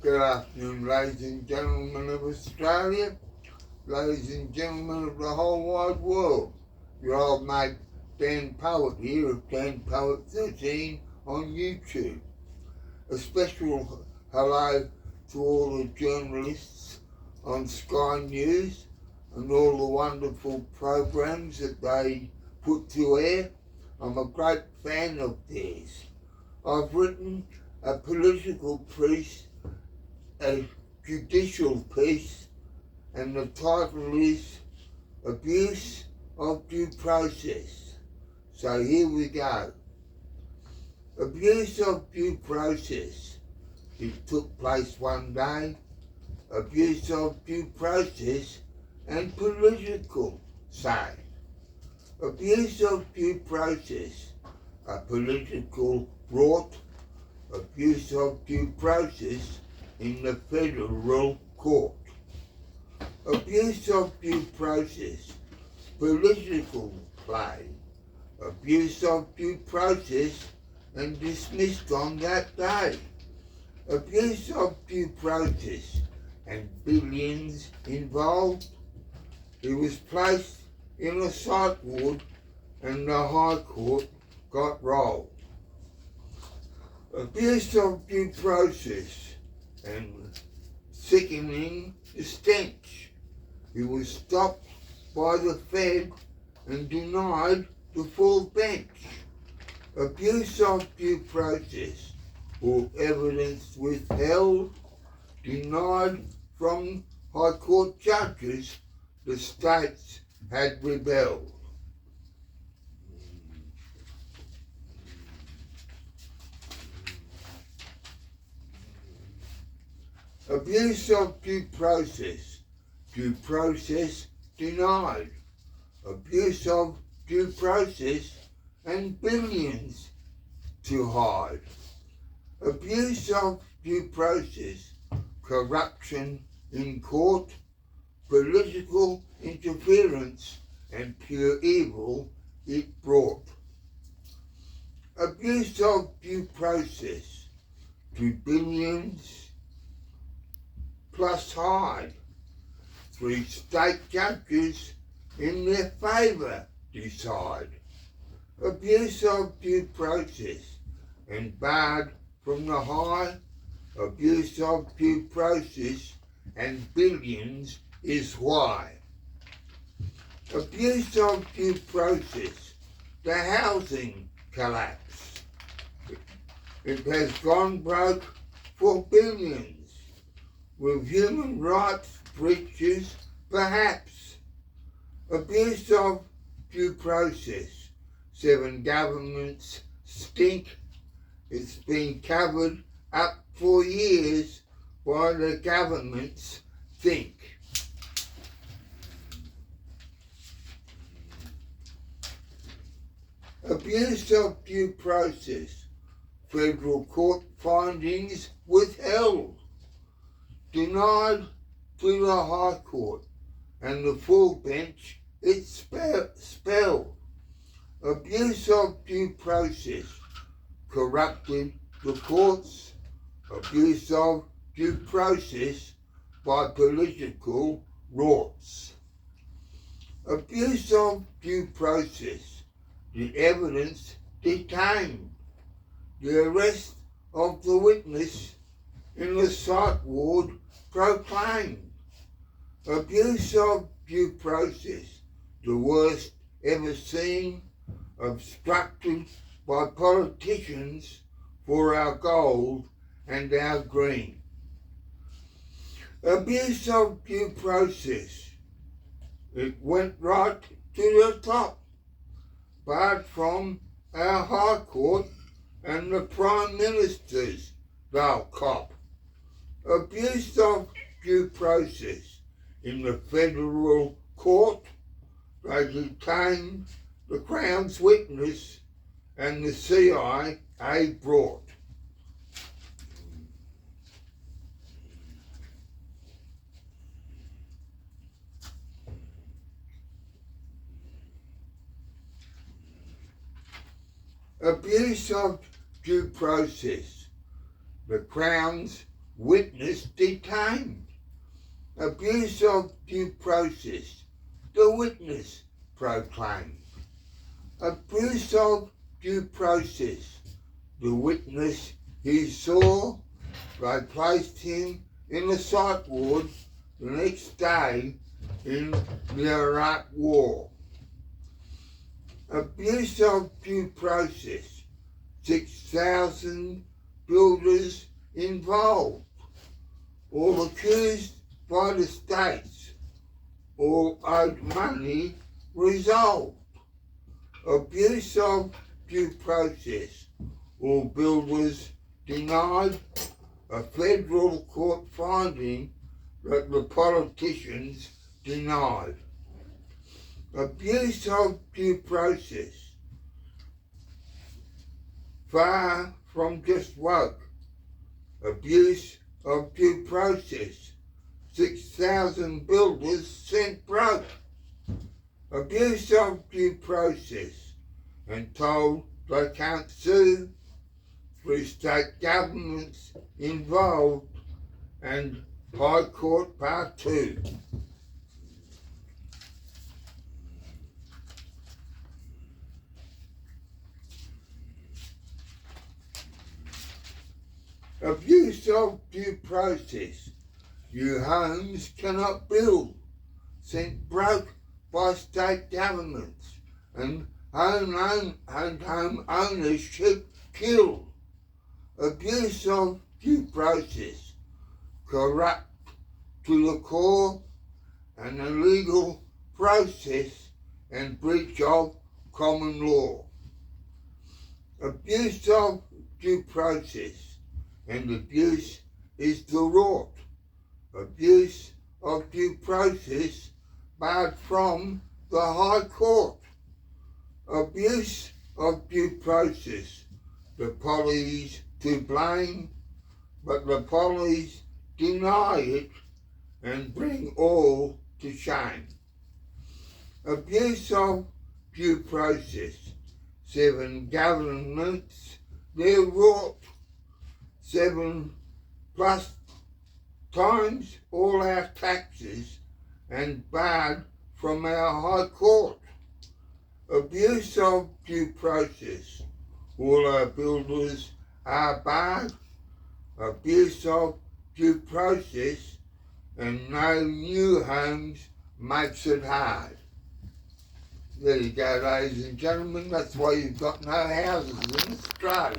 Good afternoon, ladies and gentlemen of Australia, ladies and gentlemen of the whole wide world. Your old mate Dan Poet here of Dan Poet 13 on YouTube. A special hello to all the journalists on Sky News and all the wonderful programs that they put to air. I'm a great fan of theirs. I've written a political piece, a judicial piece, and the title is Abuse of Due Process. So here we go. Abuse of due process. It took place one day. Abuse of due process and political say. Abuse of due process, a political brought. Abuse of due process in the federal court. Abuse of due process, political play. Abuse of due process and dismissed on that day. Abuse of due process and billions involved. He was placed in a psych ward and the High Court got rolled. Abuse of due process and sickening the stench. He was stopped by the Fed and denied the full bench. Abuse of due process, all evidence withheld, denied from High Court judges, the states had rebelled. Abuse of due process denied. Abuse of due process and billions to hide. Abuse of due process, corruption in court, political interference and pure evil it brought. Abuse of due process to billions plus hide. 3 state judges in their favour decide. Abuse of due process and barred from the high. Abuse of due process and billions is why. Abuse of due process, the housing collapse. It has gone broke for billions. With human rights breaches, perhaps. Abuse of due process. 7 governments stink. It's been covered up for years while the governments think. Abuse of due process. Federal court findings withheld. Denied to the High Court and the full bench it spelled. Abuse of due process, corrupted the courts. Abuse of due process by political rorts. Abuse of due process, the evidence detained. The arrest of the witness in the psych ward proclaimed. Abuse of due process, the worst ever seen, obstructed by politicians for our gold and our green. Abuse of due process, it went right to the top, barred from our High Court and the Prime Ministers they'll cop. Abuse of due process in the federal court, they detained the Crown's witness and the CIA brought. Abuse of due process. The Crown's witness detained. Abuse of due process, the witness proclaimed. Abuse of due process, the witness he saw, they placed him in the psych ward the next day in the Iraq War. Abuse of due process, 6,000 builders involved, all accused by the states, all owed money resolved. Abuse of due process, all builders denied a federal court finding that the politicians denied. Abuse of due process, far from just woke. Abuse of due process, 6,000 builders sent broke. Abuse of due process, and told they can't sue, 3 state governments involved, and High Court Part 2. Abuse of due process, new homes cannot build, sent broke by state governments, and home ownership killed. Abuse of due process, corrupt to the core, an illegal process and breach of common law. Abuse of due process, and abuse is the rort. Abuse of due process barred from the High Court. Abuse of due process, the police to blame, but the police deny it and bring all to shame. Abuse of due process, 7 governments they're wrought, 7+ times all our taxes and barred from our High Court. Abuse of due process, all our builders are barred. Abuse of due process, and no new homes makes it hard. There you go, ladies and gentlemen, that's why you've got no houses in Australia.